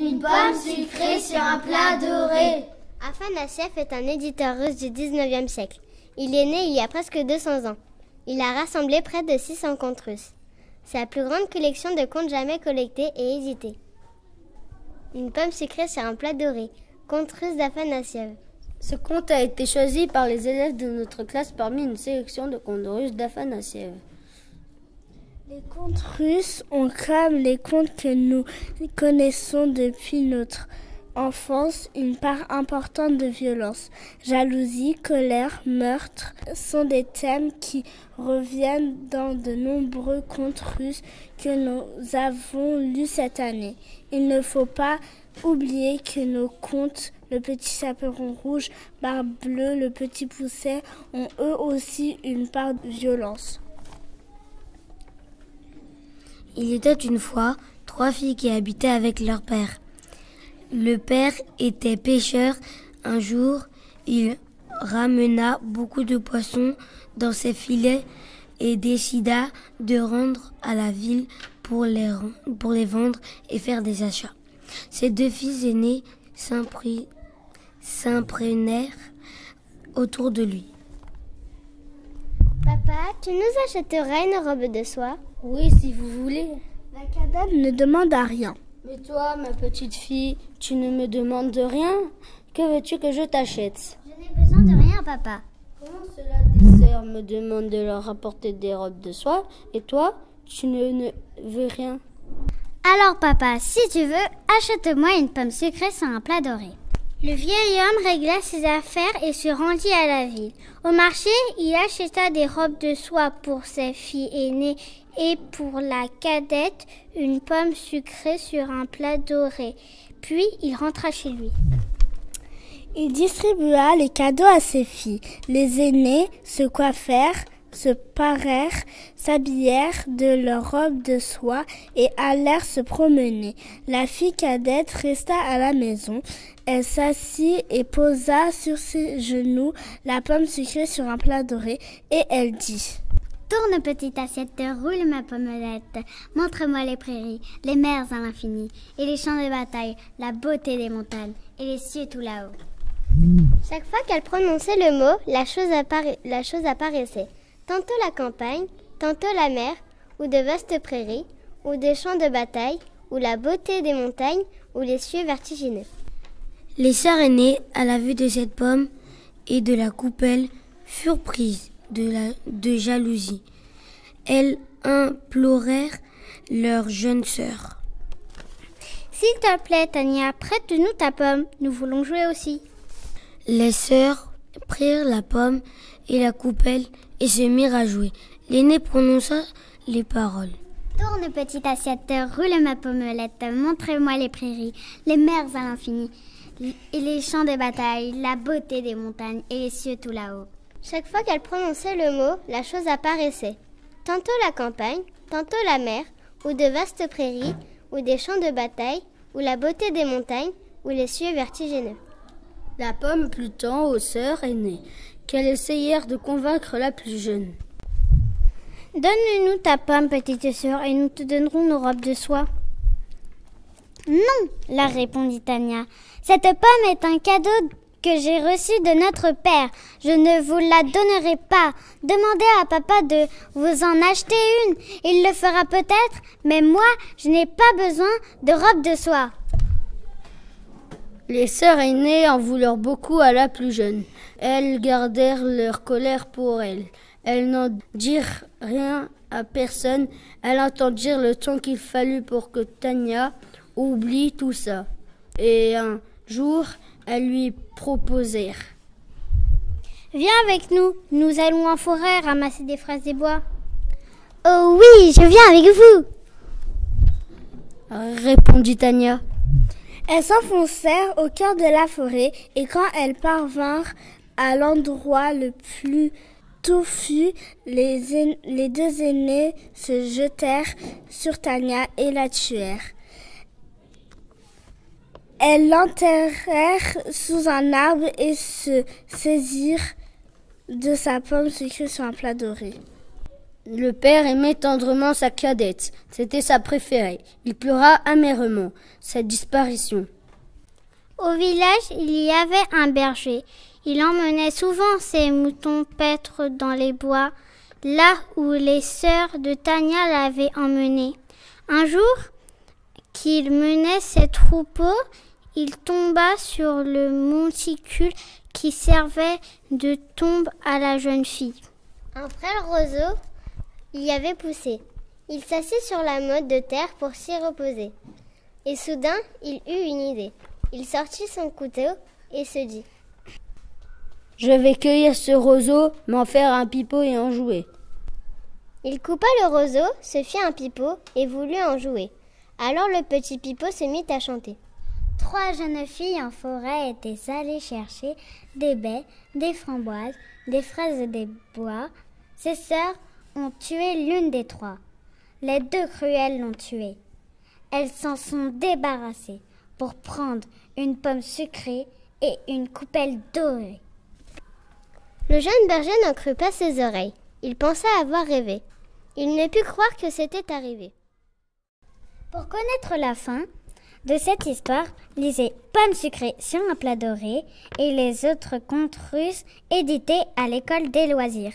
Une pomme sucrée sur un plat doré. Afanassiev est un éditeur russe du 19e siècle. Il est né il y a presque 200 ans. Il a rassemblé près de 600 contes russes. C'est la plus grande collection de contes jamais collectés et édités. Une pomme sucrée sur un plat doré. Conte russe d'Afanassiev. Ce conte a été choisi par les élèves de notre classe parmi une sélection de contes russes d'Afanassiev. Les contes russes ont comme les contes que nous connaissons depuis notre enfance une part importante de violence. Jalousie, colère, meurtre sont des thèmes qui reviennent dans de nombreux contes russes que nous avons lus cette année. Il ne faut pas oublier que nos contes, Le Petit Chaperon rouge, Barbe bleue, Le Petit Poucet, ont eux aussi une part de violence. Il était une fois 3 filles qui habitaient avec leur père. Le père était pêcheur. Un jour, il ramena beaucoup de poissons dans ses filets et décida de rendre à la ville pour les vendre et faire des achats. Ses 2 fils aînés s'imprégnèrent autour de lui. Papa, tu nous achèteras une robe de soie? Oui, si vous voulez. La cadette ne demande à rien. Mais toi, ma petite fille, tu ne me demandes de rien? Que veux-tu que je t'achète? Je n'ai besoin de rien, papa. Comment cela, tes sœurs me demandent de leur apporter des robes de soie et toi, tu ne veux rien? Alors, papa, si tu veux, achète-moi une pomme sucrée sur un plat doré. Le vieil homme régla ses affaires et se rendit à la ville. Au marché, il acheta des robes de soie pour ses filles aînées et pour la cadette une pomme sucrée sur un plat doré. Puis il rentra chez lui. Il distribua les cadeaux à ses filles. Les aînés se coiffèrent, se parèrent, s'habillèrent de leurs robes de soie et allèrent se promener. La fille cadette resta à la maison. Elle s'assit et posa sur ses genoux la pomme sucrée sur un plat doré et elle dit: Tourne, petite assiette, roule ma pommelette. Montre-moi les prairies, les mers à l'infini, et les champs de bataille, la beauté des montagnes, et les cieux tout là-haut. Chaque fois qu'elle prononçait le mot, la chose apparaissait. Tantôt la campagne, tantôt la mer, ou de vastes prairies, ou des champs de bataille, ou la beauté des montagnes, ou les cieux vertigineux. Les sœurs aînées, à la vue de cette pomme et de la coupelle, furent prises de jalousie. Elles implorèrent leur jeune sœur. S'il te plaît, Tania, prête-nous ta pomme, nous voulons jouer aussi. Les sœurs prirent la pomme et la coupelle et se mirent à jouer. L'aînée prononça les paroles. Tourne, petite assiette, roule ma pommelette, montre-moi les prairies, les mers à l'infini, et les champs de bataille, la beauté des montagnes et les cieux tout là-haut. Chaque fois qu'elle prononçait le mot, la chose apparaissait. Tantôt la campagne, tantôt la mer, ou de vastes prairies, ou des champs de bataille, ou la beauté des montagnes, ou les cieux vertigineux. La pomme plut tant aux sœurs aînées qu'elles essayèrent de convaincre la plus jeune. Donne-nous ta pomme, petite sœur, et nous te donnerons nos robes de soie. Non, leur répondit Tania. Cette pomme est un cadeau que j'ai reçu de notre père. Je ne vous la donnerai pas. Demandez à papa de vous en acheter une. Il le fera peut-être, mais moi, je n'ai pas besoin de robe de soie. Les sœurs aînées en voulurent beaucoup à la plus jeune. Elles gardèrent leur colère pour elle. Elles n'en dirent rien à personne. Elles attendirent le temps qu'il fallut pour que Tania oublie tout ça. Et un jour, elles lui proposèrent. Viens avec nous, nous allons en forêt ramasser des fraises des bois. Oh oui, je viens avec vous, répondit Tania. Elles s'enfoncèrent au cœur de la forêt et quand elles parvinrent à l'endroit le plus touffu, les 2 aînés se jetèrent sur Tania et la tuèrent. Elles l'enterrèrent sous un arbre et se saisirent de sa pomme sucrée sur un plat doré. Le père aimait tendrement sa cadette. C'était sa préférée. Il pleura amèrement sa disparition. Au village, il y avait un berger. Il emmenait souvent ses moutons paître dans les bois, là où les sœurs de Tania l'avaient emmené. Un jour qu'il menait ses troupeaux, il tomba sur le monticule qui servait de tombe à la jeune fille. Un frêle roseau y avait poussé. Il s'assit sur la motte de terre pour s'y reposer. Et soudain, il eut une idée. Il sortit son couteau et se dit: Je vais cueillir ce roseau, m'en faire un pipeau et en jouer. Il coupa le roseau, se fit un pipeau et voulut en jouer. Alors le petit pipeau se mit à chanter. 3 jeunes filles en forêt étaient allées chercher des baies, des framboises, des fraises des bois. Ses sœurs ont tué l'une des 3. Les 2 cruelles l'ont tuée. Elles s'en sont débarrassées pour prendre une pomme sucrée et une coupelle dorée. Le jeune berger n'en crut pas ses oreilles. Il pensa avoir rêvé. Il ne put croire que c'était arrivé. Pour connaître la fin de cette histoire, lisez Pomme sucrée sur un plat doré et les autres contes russes édités à l'école des loisirs.